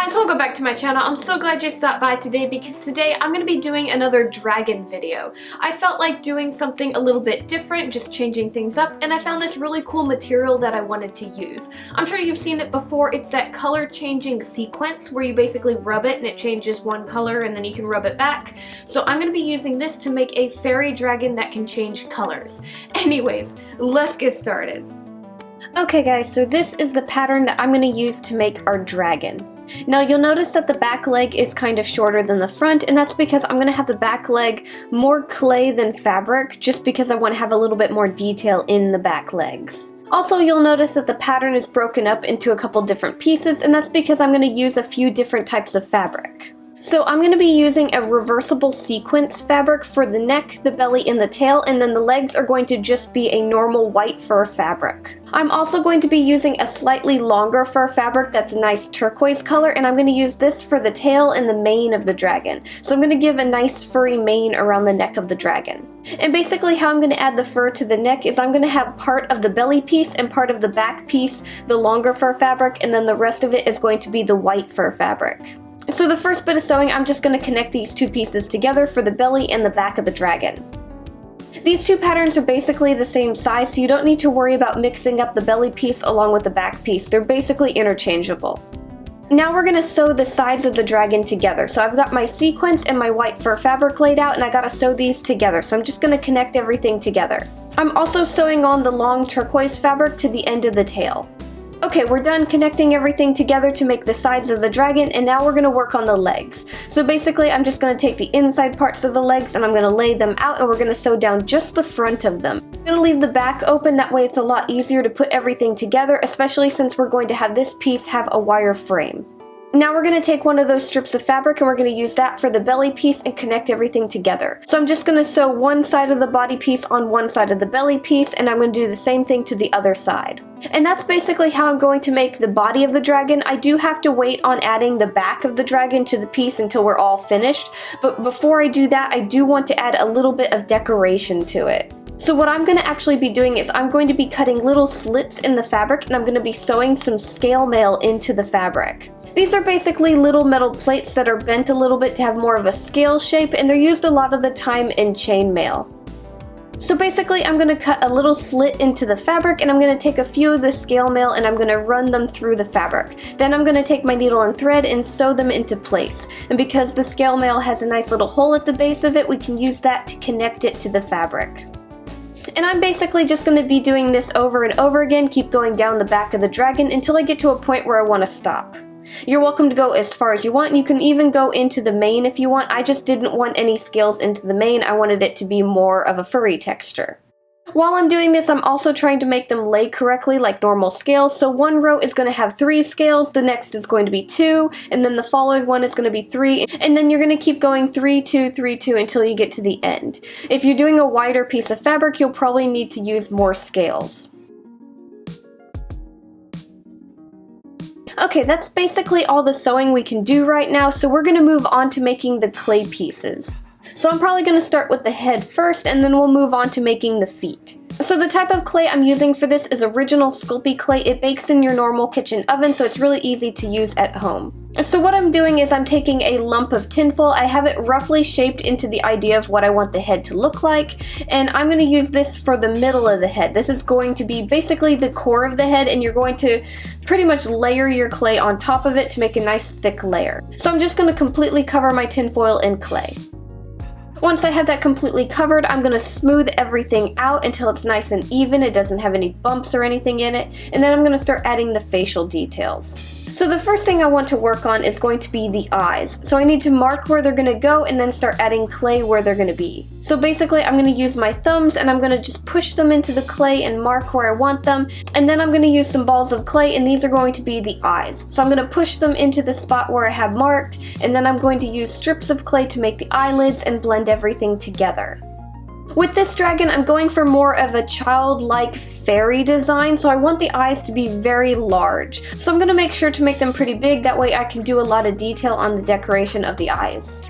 guys, welcome back to my channel. I'm so glad you stopped by today because today I'm going to be doing another dragon video. I felt like doing something a little bit different, just changing things up, and I found this really cool material that I wanted to use. I'm sure you've seen it before. It's that color changing sequence where you basically rub it and it changes one color and then you can rub it back. So I'm going to be using this to make a fairy dragon that can change colors. Anyways, let's get started. Okay guys, so this is the pattern that I'm going to use to make our dragon. Now you'll notice that the back leg is kind of shorter than the front, and that's because I'm going to have the back leg more clay than fabric, just because I want to have a little bit more detail in the back legs. Also, you'll notice that the pattern is broken up into a couple different pieces, and that's because I'm going to use a few different types of fabric. So I'm going to be using a reversible sequins fabric for the neck, the belly, and the tail, and then the legs are going to just be a normal white fur fabric. I'm also going to be using a slightly longer fur fabric that's a nice turquoise color, and I'm going to use this for the tail and the mane of the dragon. So I'm going to give a nice furry mane around the neck of the dragon. And basically how I'm going to add the fur to the neck is I'm going to have part of the belly piece and part of the back piece the longer fur fabric, and then the rest of it is going to be the white fur fabric. So the first bit of sewing, I'm just going to connect these two pieces together for the belly and the back of the dragon. These two patterns are basically the same size, so you don't need to worry about mixing up the belly piece along with the back piece. They're basically interchangeable. Now we're going to sew the sides of the dragon together. So I've got my sequins and my white fur fabric laid out, and I got to sew these together. So I'm just going to connect everything together. I'm also sewing on the long turquoise fabric to the end of the tail. Okay, we're done connecting everything together to make the sides of the dragon, and now we're going to work on the legs. So basically, I'm just going to take the inside parts of the legs and I'm going to lay them out, and we're going to sew down just the front of them. I'm going to leave the back open, that way it's a lot easier to put everything together, especially since we're going to have this piece have a wire frame. Now we're going to take one of those strips of fabric and we're going to use that for the belly piece and connect everything together. So I'm just going to sew one side of the body piece on one side of the belly piece, and I'm going to do the same thing to the other side. And that's basically how I'm going to make the body of the dragon. I do have to wait on adding the back of the dragon to the piece until we're all finished, but before I do that, I do want to add a little bit of decoration to it. So what I'm going to actually be doing is I'm going to be cutting little slits in the fabric, and I'm going to be sewing some scale mail into the fabric. These are basically little metal plates that are bent a little bit to have more of a scale shape, and they're used a lot of the time in chainmail. So basically I'm going to cut a little slit into the fabric, and I'm going to take a few of the scale mail and I'm going to run them through the fabric. Then I'm going to take my needle and thread and sew them into place. And because the scale mail has a nice little hole at the base of it, we can use that to connect it to the fabric. And I'm basically just going to be doing this over and over again, keep going down the back of the dragon until I get to a point where I want to stop. You're welcome to go as far as you want, and you can even go into the mane if you want. I just didn't want any scales into the mane. I wanted it to be more of a furry texture. While I'm doing this, I'm also trying to make them lay correctly like normal scales. So one row is going to have 3 scales, the next is going to be 2, and then the following one is going to be 3, and then you're going to keep going 3, 2, 3, 2 until you get to the end. If you're doing a wider piece of fabric, you'll probably need to use more scales. Okay, that's basically all the sewing we can do right now, so we're going to move on to making the clay pieces. So I'm probably going to start with the head first, and then we'll move on to making the feet. So the type of clay I'm using for this is original Sculpey clay. It bakes in your normal kitchen oven, so it's really easy to use at home. So what I'm doing is I'm taking a lump of tinfoil. I have it roughly shaped into the idea of what I want the head to look like, and I'm going to use this for the middle of the head. This is going to be basically the core of the head, and you're going to pretty much layer your clay on top of it to make a nice thick layer. So I'm just going to completely cover my tinfoil in clay. Once I have that completely covered, I'm going to smooth everything out until it's nice and even, it doesn't have any bumps or anything in it, and then I'm going to start adding the facial details. So the first thing I want to work on is going to be the eyes. So I need to mark where they're going to go and then start adding clay where they're going to be. So basically I'm going to use my thumbs and I'm going to just push them into the clay and mark where I want them, and then I'm going to use some balls of clay, and these are going to be the eyes. So I'm going to push them into the spot where I have marked, and then I'm going to use strips of clay to make the eyelids and blend everything together. With this dragon, I'm going for more of a childlike fairy design, so I want the eyes to be very large. So I'm going to make sure to make them pretty big, that way I can do a lot of detail on the decoration of the eyes.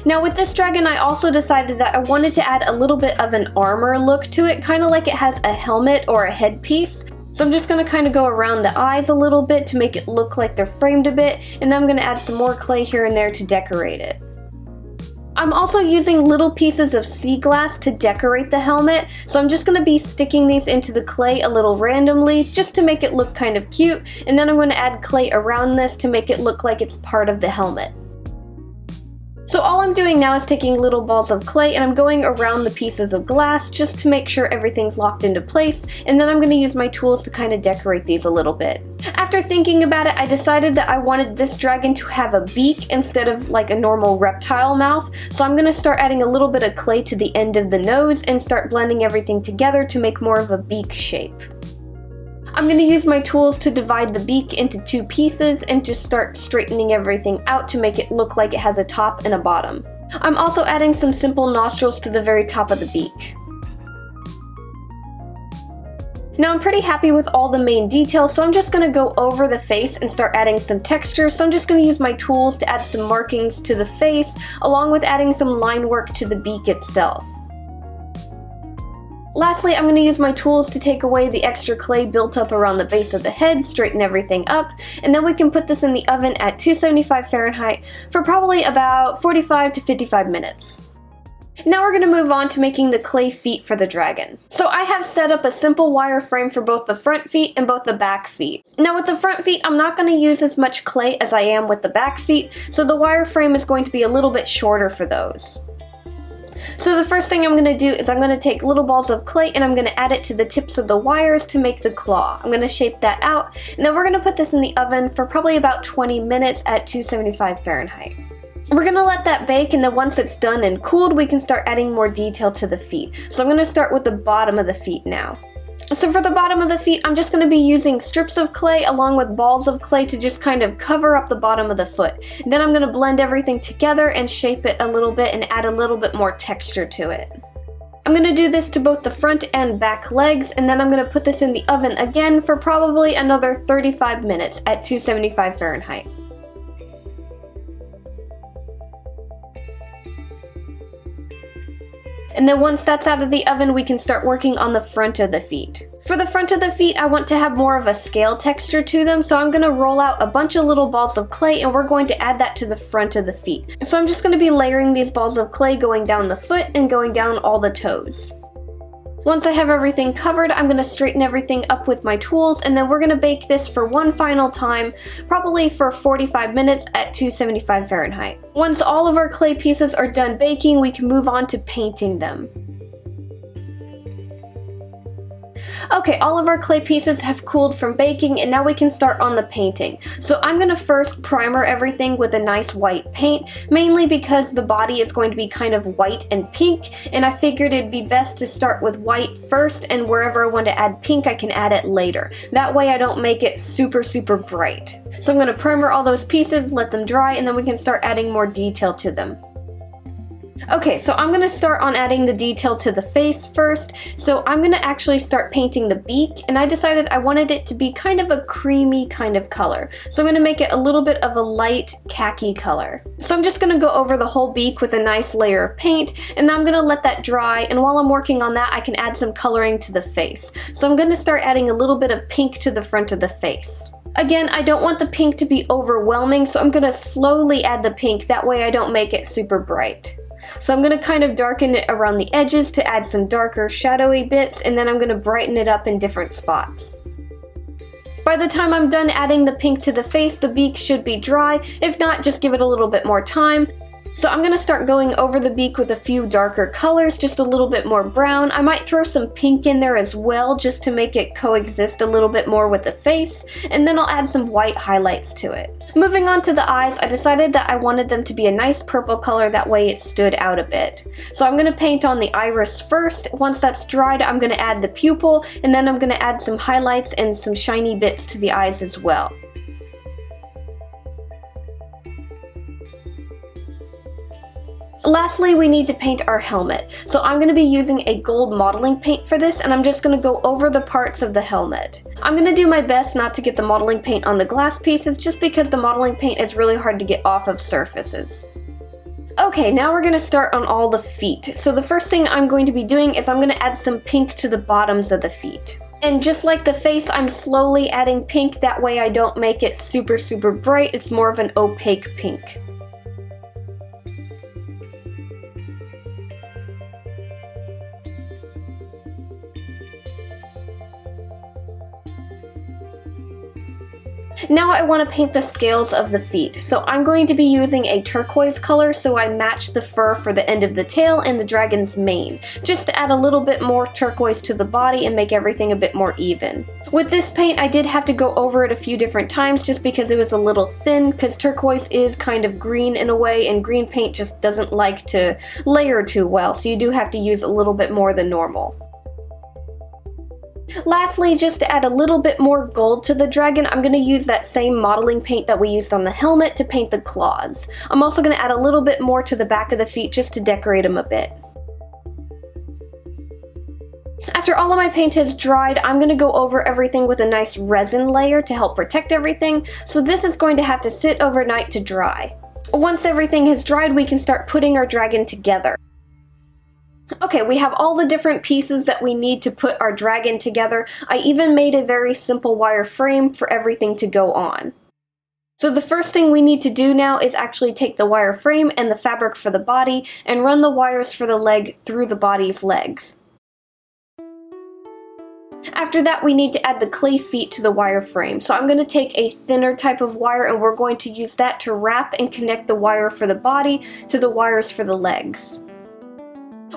Now with this dragon, I also decided that I wanted to add a little bit of an armor look to it, kind of like it has a helmet or a headpiece. So I'm just going to kind of go around the eyes a little bit to make it look like they're framed a bit, and then I'm going to add some more clay here and there to decorate it. I'm also using little pieces of sea glass to decorate the helmet, so I'm just going to be sticking these into the clay a little randomly just to make it look kind of cute, and then I'm going to add clay around this to make it look like it's part of the helmet. So all I'm doing now is taking little balls of clay and I'm going around the pieces of glass just to make sure everything's locked into place, and then I'm going to use my tools to kind of decorate these a little bit. After thinking about it, I decided that I wanted this dragon to have a beak instead of like a normal reptile mouth, so I'm going to start adding a little bit of clay to the end of the nose and start blending everything together to make more of a beak shape. I'm going to use my tools to divide the beak into 2 pieces and just start straightening everything out to make it look like it has a top and a bottom. I'm also adding some simple nostrils to the very top of the beak. Now I'm pretty happy with all the main details, so I'm just going to go over the face and start adding some texture. So I'm just going to use my tools to add some markings to the face, along with adding some line work to the beak itself. Lastly, I'm going to use my tools to take away the extra clay built up around the base of the head, straighten everything up, and then we can put this in the oven at 275 Fahrenheit for probably about 45 to 55 minutes. Now we're going to move on to making the clay feet for the dragon. So I have set up a simple wireframe for both the front feet and both the back feet. Now with the front feet, I'm not going to use as much clay as I am with the back feet, so the wireframe is going to be a little bit shorter for those. So the first thing I'm going to do is I'm going to take little balls of clay and I'm going to add it to the tips of the wires to make the claw. I'm going to shape that out, and then we're going to put this in the oven for probably about 20 minutes at 275 Fahrenheit. We're going to let that bake, and then once it's done and cooled, we can start adding more detail to the feet. So I'm going to start with the bottom of the feet now. So for the bottom of the feet, I'm just going to be using strips of clay along with balls of clay to just kind of cover up the bottom of the foot. Then I'm going to blend everything together and shape it a little bit and add a little bit more texture to it. I'm going to do this to both the front and back legs, and then I'm going to put this in the oven again for probably another 35 minutes at 275 Fahrenheit. And then once that's out of the oven, we can start working on the front of the feet. For the front of the feet, I want to have more of a scale texture to them, so I'm going to roll out a bunch of little balls of clay and we're going to add that to the front of the feet. So I'm just going to be layering these balls of clay going down the foot and going down all the toes. Once I have everything covered, I'm going to straighten everything up with my tools, and then we're going to bake this for one final time, probably for 45 minutes at 275 Fahrenheit. Once all of our clay pieces are done baking, we can move on to painting them. Okay, all of our clay pieces have cooled from baking, and now we can start on the painting. So I'm going to first primer everything with a nice white paint, mainly because the body is going to be kind of white and pink, and I figured it'd be best to start with white first, and wherever I want to add pink, I can add it later. That way I don't make it super bright. So I'm going to primer all those pieces, let them dry, and then we can start adding more detail to them. Okay, so I'm going to start on adding the detail to the face first. So I'm going to actually start painting the beak, and I decided I wanted it to be kind of a creamy kind of color. So I'm going to make it a little bit of a light khaki color. So I'm just going to go over the whole beak with a nice layer of paint, and then I'm going to let that dry, and while I'm working on that, I can add some coloring to the face. So I'm going to start adding a little bit of pink to the front of the face. Again, I don't want the pink to be overwhelming, so I'm going to slowly add the pink, that way I don't make it super bright. So I'm going to kind of darken it around the edges to add some darker shadowy bits, and then I'm going to brighten it up in different spots. By the time I'm done adding the pink to the face, the beak should be dry. If not, just give it a little bit more time. So I'm going to start going over the beak with a few darker colors, just a little bit more brown. I might throw some pink in there as well, just to make it coexist a little bit more with the face, and then I'll add some white highlights to it. Moving on to the eyes, I decided that I wanted them to be a nice purple color, that way it stood out a bit. So I'm going to paint on the iris first. Once that's dried, I'm going to add the pupil, and then I'm going to add some highlights and some shiny bits to the eyes as well. Lastly, we need to paint our helmet. So I'm going to be using a gold modeling paint for this, and I'm just going to go over the parts of the helmet. I'm going to do my best not to get the modeling paint on the glass pieces, just because the modeling paint is really hard to get off of surfaces. Okay, now we're going to start on all the feet. So the first thing I'm going to be doing is I'm going to add some pink to the bottoms of the feet. And just like the face, I'm slowly adding pink, that way I don't make it super bright, it's more of an opaque pink. Now I want to paint the scales of the feet, so I'm going to be using a turquoise color so I match the fur for the end of the tail and the dragon's mane, just to add a little bit more turquoise to the body and make everything a bit more even. With this paint I did have to go over it a few different times just because it was a little thin, because turquoise is kind of green in a way and green paint just doesn't like to layer too well, so you do have to use a little bit more than normal. Lastly, just to add a little bit more gold to the dragon, I'm going to use that same modeling paint that we used on the helmet to paint the claws. I'm also going to add a little bit more to the back of the feet just to decorate them a bit. After all of my paint has dried, I'm going to go over everything with a nice resin layer to help protect everything, so this is going to have to sit overnight to dry. Once everything has dried, we can start putting our dragon together. Okay, we have all the different pieces that we need to put our dragon together. I even made a very simple wire frame for everything to go on. So the first thing we need to do now is actually take the wire frame and the fabric for the body and run the wires for the leg through the body's legs. After that, we need to add the clay feet to the wire frame. So I'm going to take a thinner type of wire and we're going to use that to wrap and connect the wire for the body to the wires for the legs.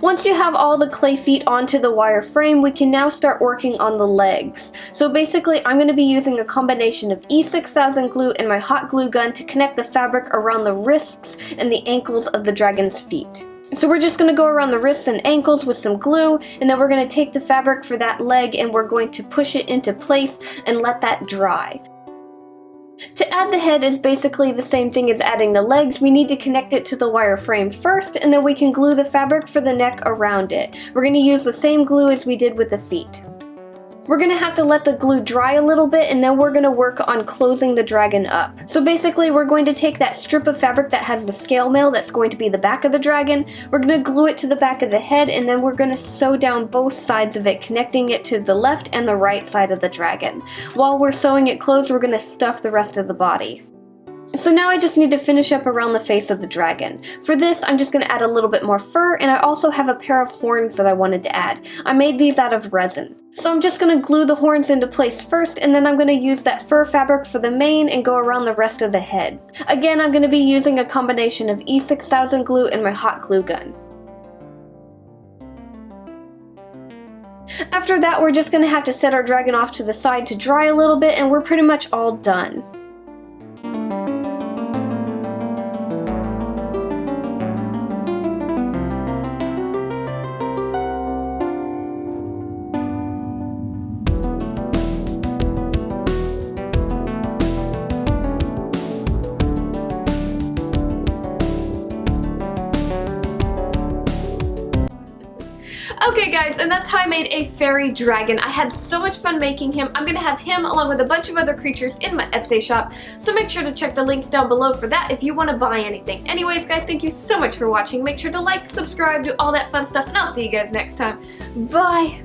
Once you have all the clay feet onto the wire frame, we can now start working on the legs. So basically, I'm going to be using a combination of E6000 glue and my hot glue gun to connect the fabric around the wrists and the ankles of the dragon's feet. So we're just going to go around the wrists and ankles with some glue, and then we're going to take the fabric for that leg and we're going to push it into place and let that dry. To add the head is basically the same thing as adding the legs. We need to connect it to the wire frame first, and then we can glue the fabric for the neck around it. We're going to use the same glue as we did with the feet. We're going to have to let the glue dry a little bit, and then we're going to work on closing the dragon up. So basically, we're going to take that strip of fabric that has the scale mail that's going to be the back of the dragon, we're going to glue it to the back of the head, and then we're going to sew down both sides of it, connecting it to the left and the right side of the dragon. While we're sewing it closed, we're going to stuff the rest of the body. So now I just need to finish up around the face of the dragon. For this, I'm just going to add a little bit more fur, and I also have a pair of horns that I wanted to add. I made these out of resin. So I'm just going to glue the horns into place first, and then I'm going to use that fur fabric for the mane and go around the rest of the head. Again, I'm going to be using a combination of E6000 glue and my hot glue gun. After that, we're just going to have to set our dragon off to the side to dry a little bit, and we're pretty much all done. Okay guys, and that's how I made a fairy dragon. I had so much fun making him. I'm gonna have him along with a bunch of other creatures in my Etsy shop, so make sure to check the links down below for that if you want to buy anything. Anyways guys, thank you so much for watching. Make sure to like, subscribe, do all that fun stuff, and I'll see you guys next time. Bye!